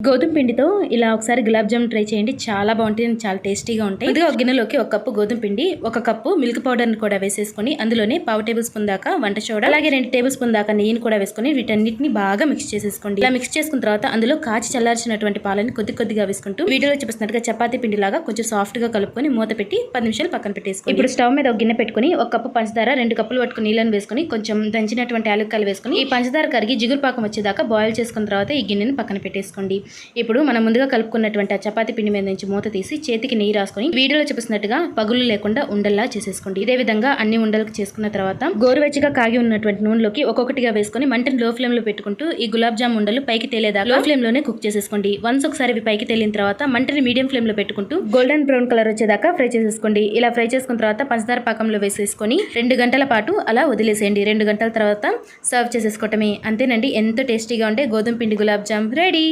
గోధుమ పిండితో ఇలా ఒకసారి గులాబ్ జామ్ ట్రై చేయండి. చాలా బాగుంటుంది, చాలా టేస్టీగా ఉంటాయి. ముందుగా ఒక గిన్నెలోకి ఒక కప్పు గోధుమ పిండి, ఒక కప్పు మిల్క్ పౌడర్ ని కూడా వేసేసుకుని అందులోనే పావు టేబుల్ స్పూన్ దాకా వంట సోడా, అలాగే 2 టేబుల్ స్పూన్ దాకా నెయ్యిని కూడా వేసుకుని వీటన్నిటిని బాగా మిక్స్ చేసేసుకోండి. ఇలా మిక్స్ చేసుకున్న తర్వాత అందులో కాచి చల్లార్చినటువంటి పాలని కొద్ది కొద్దిగా వేసుకుంటూ వీడియోలో చూపిస్తున్నట్టుగా చపాతీ పిండి లాగా కొంచెం సాఫ్ట్ గా కలుపుకొని మూత పెట్టి 10 నిమిషాలు పక్కన పెట్టేసుకోండి. ఇప్పుడు స్టవ్ మీద ఒక గిన్నె పెట్టుకుని ఒక కప్పు పంచదార, 2 కప్పులు పట్టుకుని నీళ్ళని వేసుకుని కొంచెం దంచినటువంటి యాలక్కాయలు వేసుకుని ఈ పంచదార కరిగి జిగురు పాకం వచ్చేదాకా బాయిల్ చేసుకున్న తర్వాత ఈ గిన్నెని పక్కన పెట్టేసుకోండి. ఇప్పుడు మనం ముందుగా కలుపుకున్నటువంటి ఆ చపాతీ పిండి మీద నుంచి మూత తీసి చేతికి నెయ్యి రాసుకొని వీడియోలో చూపిస్తున్నట్టుగా పగులు లేకుండా ఉండల్లా చేసేసుకోండి. ఇదే విధంగా అన్ని ఉండలకు చేసుకున్న తర్వాత గోరువెచ్చగా కాగి ఉన్నటువంటి నూనెలోకి ఒక్కొక్కటిగా వేసుకొని మంటను లో ఫ్లేమ్ లో పెట్టుకుంటూ ఈ గులాబ్ జామ్ ఉండలు పైకి తేలేదా లో ఫ్లేమ్ లోనే కుక్ చేసేసుకోండి. వన్స్ ఒకసారి ఇవి పైకి తేలిన తర్వాత మంటని మీడియం ఫ్లేమ్ లో పెట్టుకుంటూ గోల్డెన్ బ్రౌన్ కలర్ వచ్చేదాకా ఫ్రై చేసేసుకోండి. ఇలా ఫ్రై చేసుకున్న తర్వాత పంచదార పాకంలో వేసేసుకొని 2 గంటల పాటు అలా వదిలేసేయండి. 2 గంటల తర్వాత సర్వ్ చేసేసుకోవటమే. అంతేనండి, ఎంతో టేస్టీగా ఉండే గోధుమ పిండి గులాబ్ జామ్ రెడీ.